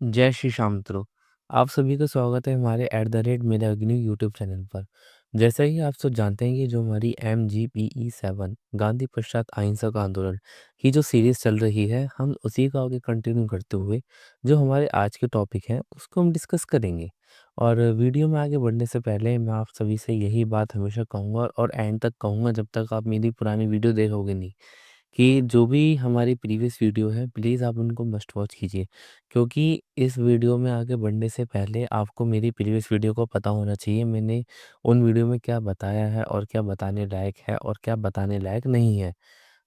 जय श्री श्याम मित्रों। आप सभी का स्वागत है हमारे मेरा अग्नि यूट्यूब चैनल पर। जैसा ही आप सब जानते हैं कि जो हमारी MGPE 7 गांधी पश्चात अहिंसक आंदोलन की जो सीरीज चल रही है, हम उसी का आगे कंटिन्यू करते हुए जो हमारे आज के टॉपिक हैं उसको हम डिस्कस करेंगे। और वीडियो में आगे बढ़ने से पहले मैं आप सभी से यही बात हमेशा कहूँगा और एंड तक कहूँगा, जब तक आप मेरी पुरानी वीडियो देखोगे नहीं, कि जो भी हमारी प्रीवियस वीडियो है प्लीज़ आप उनको मस्ट वॉच कीजिए। क्योंकि इस वीडियो में आगे बढ़ने से पहले आपको मेरी प्रीवियस वीडियो को पता होना चाहिए मैंने उन वीडियो में क्या बताया है और क्या बताने लायक है और क्या बताने लायक नहीं है।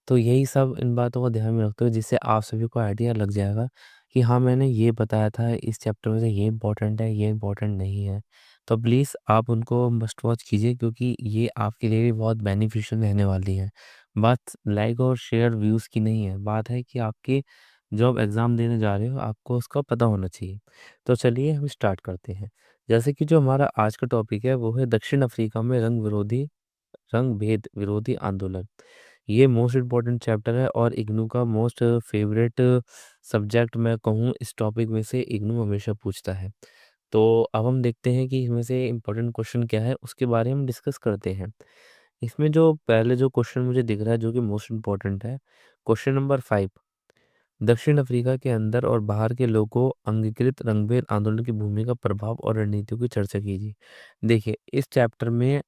तो यही सब इन बातों को ध्यान में रखते हुए जिससे आप सभी को आइडिया लग जाएगा कि हाँ, मैंने ये बताया था इस चैप्टर में से ये इम्पोर्टेंट है, ये इम्पोर्टेंट नहीं है। तो प्लीज़ आप उनको मस्ट वॉच कीजिए क्योंकि ये आपके लिए भी बहुत बेनिफिशियल रहने वाली है। बात लाइक और शेयर व्यूज़ की नहीं है, बात है कि आपके जो आप एग्ज़ाम देने जा रहे हो आपको उसका पता होना चाहिए। तो चलिए हम स्टार्ट करते हैं। जैसे कि जो हमारा आज का टॉपिक है वो है दक्षिण अफ्रीका में रंग भेद विरोधी आंदोलन। ये मोस्ट इम्पोर्टेंट चैप्टर है और इग्नू का मोस्ट फेवरेट सब्जेक्ट मैं कहूँ इस टॉपिक में से इग्नू हमेशा पूछता है। तो अब हम देखते हैं कि इसमें से इम्पोर्टेंट क्वेश्चन क्या है उसके बारे में हम डिस्कस करते हैं। इसमें जो पहले जो क्वेश्चन मुझे दिख रहा है जो कि मोस्ट इम्पोर्टेंट है, क्वेश्चन नंबर 5, दक्षिण अफ्रीका के अंदर और बाहर के लोगों अंगीकृत रंगभेद आंदोलन की भूमिका, प्रभाव और रणनीतियों की चर्चा कीजिए। देखिए, इस चैप्टर में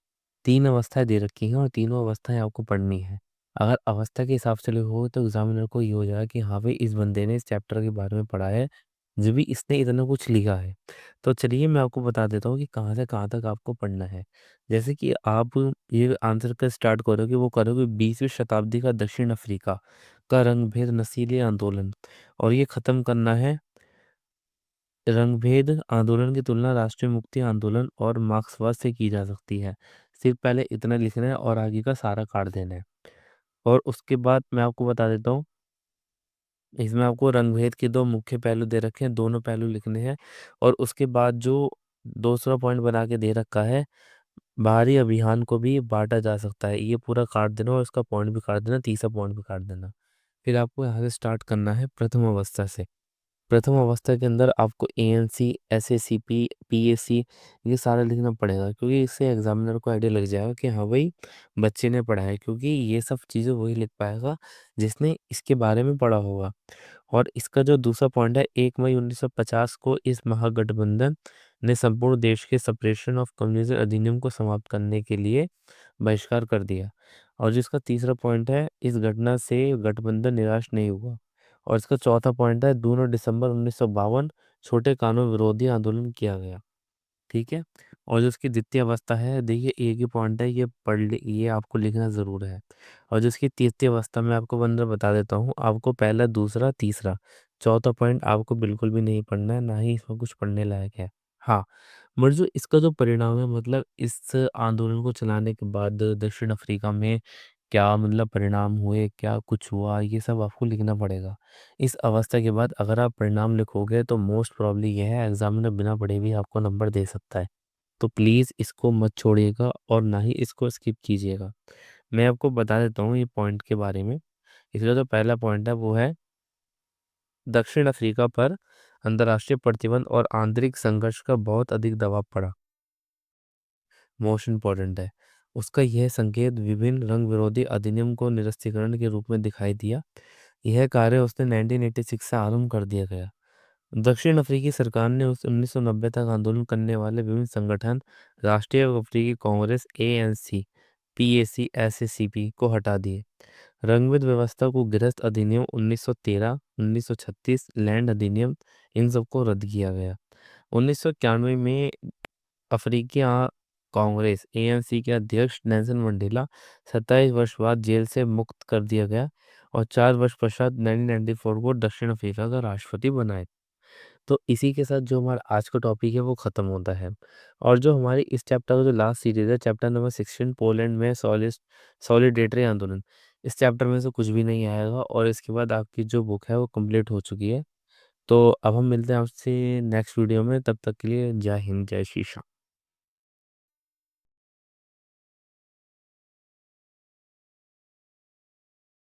3 अवस्थाएँ दे रखी हैं और तीनों अवस्थाएँ आपको पढ़नी है। अगर अवस्था के हिसाब से लिखोगे तो एग्ज़ामिनर को ये हो जाएगा कि हाँ भाई, इस बंदे ने इस चैप्टर के बारे में पढ़ा है, जब भी इसने इतना कुछ लिखा है। तो चलिए मैं आपको बता देता हूँ कि कहाँ से कहाँ तक आपको पढ़ना है। जैसे कि आप ये आंसर का स्टार्ट करोगे, वो करोगे 20वीं शताब्दी का दक्षिण अफ्रीका का रंगभेद नस्लीय आंदोलन, और ये ख़त्म करना है रंगभेद आंदोलन की तुलना राष्ट्रीय मुक्ति आंदोलन और मार्क्सवाद से की जा सकती है। सिर्फ पहले इतना लिखना है और आगे का सारा काट देना है। और उसके बाद मैं आपको बता देता हूँ, इसमें आपको रंगभेद के 2 मुख्य पहलू दे रखे हैं, दोनों पहलू लिखने हैं। और उसके बाद जो दूसरा पॉइंट बना के दे रखा है, बाहरी अभियान को भी बाँटा जा सकता है। ये पूरा काट देना और इसका पॉइंट भी काट देना, तीसरा पॉइंट भी काट देना। फिर आपको यहाँ से स्टार्ट करना है प्रथम अवस्था से। प्रथम अवस्था के अंदर आपको ANC, SACP, PAC ये सारा लिखना पड़ेगा क्योंकि इससे एग्जामिनर को आइडिया लग जाएगा कि हाँ भाई, बच्चे ने पढ़ा है, क्योंकि ये सब चीज़ें वही लिख पाएगा जिसने इसके बारे में पढ़ा होगा। और इसका जो दूसरा पॉइंट है, 1 मई 1950 को इस महागठबंधन ने संपूर्ण देश के सेपरेशन ऑफ कम्युनिज्म अधिनियम को समाप्त करने के लिए बहिष्कार कर दिया। और जिसका तीसरा पॉइंट है, इस घटना से गठबंधन निराश नहीं हुआ। और इसका चौथा पॉइंट है, 2 दिसंबर 1952 छोटे कानून विरोधी आंदोलन किया गया। ठीक है। और जो उसकी द्वितीय अवस्था है, देखिए एक ही पॉइंट है, ये पढ़ ले, ये आपको लिखना ज़रूर है। और जो उसकी तृतीय अवस्था में आपको अंदर बता देता हूँ, आपको पहला, दूसरा, तीसरा, चौथा पॉइंट आपको बिल्कुल भी नहीं पढ़ना है, ना ही इसमें कुछ पढ़ने लायक है। हाँ, मगर जो इसका जो परिणाम है, मतलब इस आंदोलन को चलाने के बाद दक्षिण अफ्रीका में क्या मतलब परिणाम हुए, क्या कुछ हुआ, ये सब आपको लिखना पड़ेगा। इस अवस्था के बाद अगर आप परिणाम लिखोगे तो मोस्ट प्रॉब्ली ये है, एग्जामिनर बिना पढ़े भी आपको नंबर दे सकता है। तो प्लीज़ इसको मत छोड़िएगा और ना ही इसको स्किप कीजिएगा। मैं आपको बता देता हूँ ये पॉइंट के बारे में। इसका जो पहला पॉइंट है वो है, दक्षिण अफ्रीका पर अंतर्राष्ट्रीय प्रतिबंध और आंतरिक संघर्ष का बहुत अधिक दबाव पड़ा। मोस्ट इम्पोर्टेंट है। उसका यह संकेत विभिन्न रंग विरोधी अधिनियम को निरस्तीकरण के रूप में दिखाई दिया। यह कार्य उसने 1986 से आरंभ कर दिया गया। दक्षिण अफ्रीकी सरकार ने उस 1990 तक आंदोलन करने वाले विभिन्न संगठन, राष्ट्रीय अफ्रीकी कांग्रेस ANC, PAC, SACP को हटा दिए। रंगभेद व्यवस्था को गिरफ्त अधिनियम 1913, 1936, लैंड अधिनियम, इन सबको रद्द किया गया। 1991 में अफ्रीकी कांग्रेस ANC के अध्यक्ष नेल्सन मंडेला 27 वर्ष बाद जेल से मुक्त कर दिया गया और 4 वर्ष पश्चात 1994 को दक्षिण अफ्रीका का राष्ट्रपति बनाए। तो इसी के साथ जो हमारा आज का टॉपिक है वो ख़त्म होता है। और जो हमारी इस चैप्टर का जो लास्ट सीरीज़ है, चैप्टर नंबर 16, पोलैंड में सॉलिडेटरी आंदोलन, इस चैप्टर में से कुछ भी नहीं आएगा और इसके बाद आपकी जो बुक है वो कंप्लीट हो चुकी है। तो अब हम मिलते हैं आपसे नेक्स्ट वीडियो में, तब तक के लिए जय हिंद, जय श्री राम।